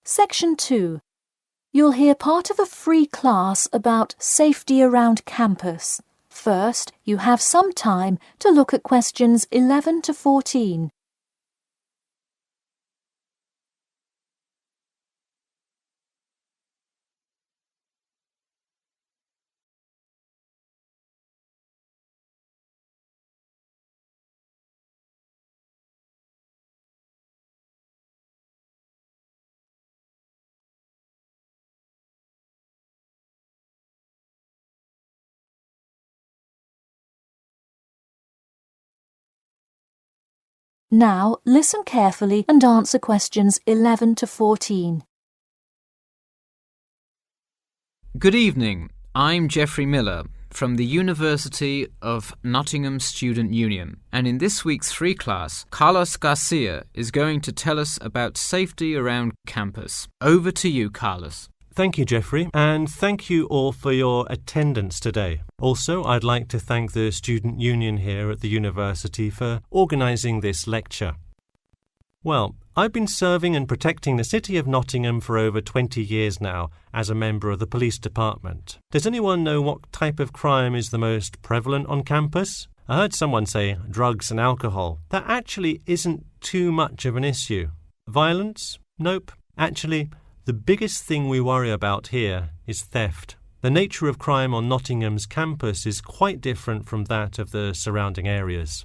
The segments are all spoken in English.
Section 2. You'll hear part of a free class about safety around campus. First, you have some time to look at questions 11 to 14. Now, listen carefully and answer questions 11 to 14. Good evening. I'm Geoffrey Miller from the University of Nottingham Student Union, and in this week's free class, Carlos Garcia is going to tell us about safety around campus. Over to you, Carlos. Thank you, Geoffrey, and thank you all for your attendance today. Also, I'd like to thank the Student Union here at the university for organising this lecture. Well, I've been serving and protecting the city of Nottingham for over 20 years now as a member of the police department. Does anyone know what type of crime is the most prevalent on campus? I heard someone say drugs and alcohol. That actually isn't too much of an issue. Violence? Nope. Actually, the biggest thing we worry about here is theft. The nature of crime on Nottingham's campus is quite different from that of the surrounding areas.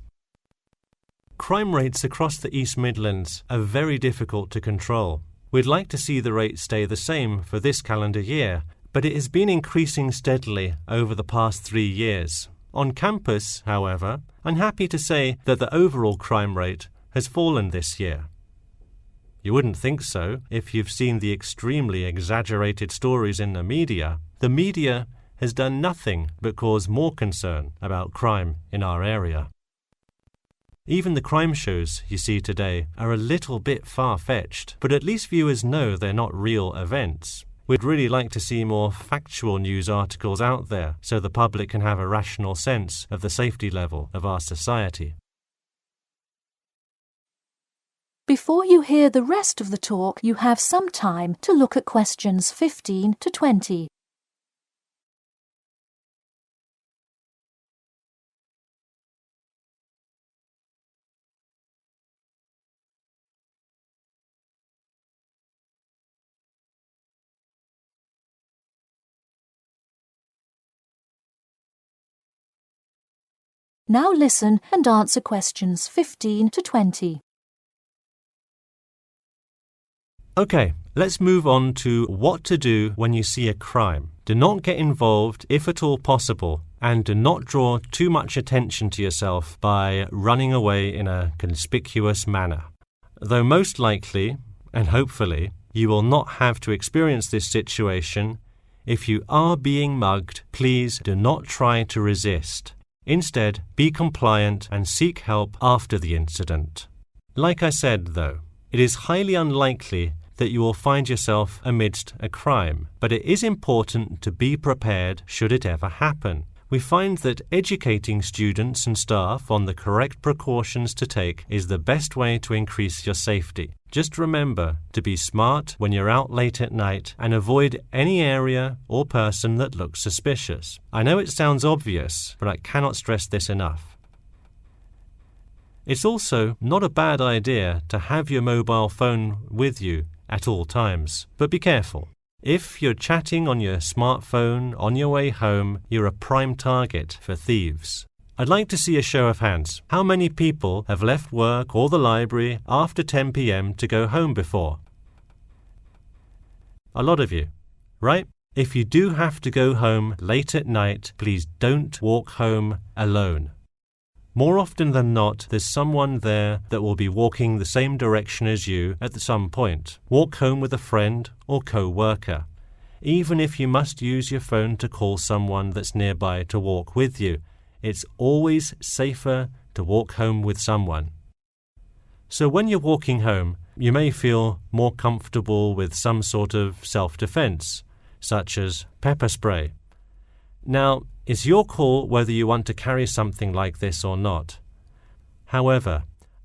Crime rates across the East Midlands are very difficult to control. We'd like to see the rate stay the same for this calendar year, but it has been increasing steadily over the past 3 years. On campus, however, I'm happy to say that the overall crime rate has fallen this year. You wouldn't think so if you've seen the extremely exaggerated stories in the media. The media has done nothing but cause more concern about crime in our area. Even the crime shows you see today are a little bit far-fetched, but at least viewers know they're not real events. We'd really like to see more factual news articles out there so the public can have a rational sense of the safety level of our society. Before you hear the rest of the talk, you have some time to look at questions 15 to 20. Now listen and answer questions 15 to 20. Okay, let's move on to what to do when you see a crime. Do not get involved if at all possible, and do not draw too much attention to yourself by running away in a conspicuous manner. Though most likely, and hopefully, you will not have to experience this situation, if you are being mugged, please do not try to resist. Instead, be compliant and seek help after the incident. Like I said, though, it is highly unlikely that you will find yourself amidst a crime, but it is important to be prepared should it ever happen. We find that educating students and staff on the correct precautions to take is the best way to increase your safety. Just remember to be smart when you're out late at night and avoid any area or person that looks suspicious. I know it sounds obvious, but I cannot stress this enough. It's also not a bad idea to have your mobile phone with you at all times, but be careful. If you're chatting on your smartphone on your way home, you're a prime target for thieves. I'd like to see a show of hands. How many people have left work or the library after 10 p.m. to go home before? A lot of you, right? If you do have to go home late at night, please don't walk home alone. More often than not, there's someone there that will be walking the same direction as you at some point. Walk home with a friend or co-worker. Even if you must use your phone to call someone that's nearby to walk with you, it's always safer to walk home with someone. So when you're walking home, you may feel more comfortable with some sort of self-defense, such as pepper spray. Now, it's your call whether you want to carry something like this or not. However,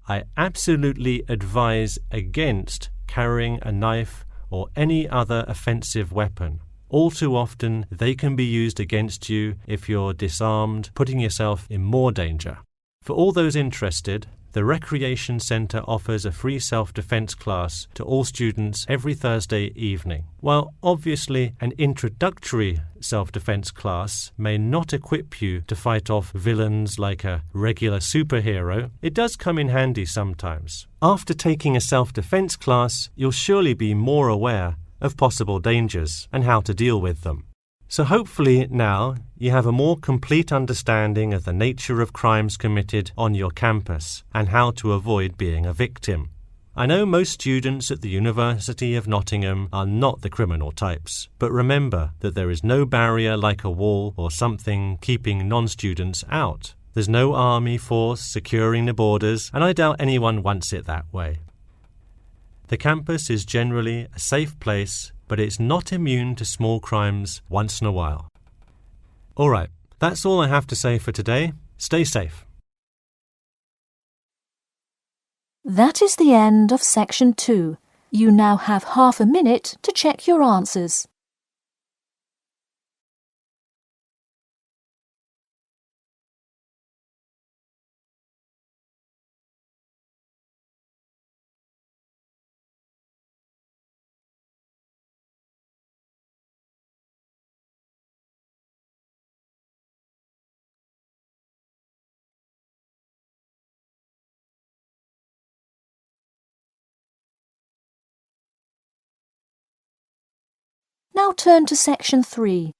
I absolutely advise against carrying a knife or any other offensive weapon. All too often, they can be used against you if you're disarmed, putting yourself in more danger. For all those interested, the Recreation Centre offers a free self-defense class to all students every Thursday evening. While obviously an introductory self-defense class may not equip you to fight off villains like a regular superhero, it does come in handy sometimes. After taking a self-defense class, you'll surely be more aware of possible dangers and how to deal with them. So hopefully now you have a more complete understanding of the nature of crimes committed on your campus and how to avoid being a victim. I know most students at the University of Nottingham are not the criminal types, but remember that there is no barrier like a wall or something keeping non-students out. There's no army force securing the borders, and I doubt anyone wants it that way. The campus is generally a safe place, but it's not immune to small crimes once in a while. All right, that's all I have to say for today. Stay safe. That is the end of section 2. You now have half a minute to check your answers. Now turn to section 3.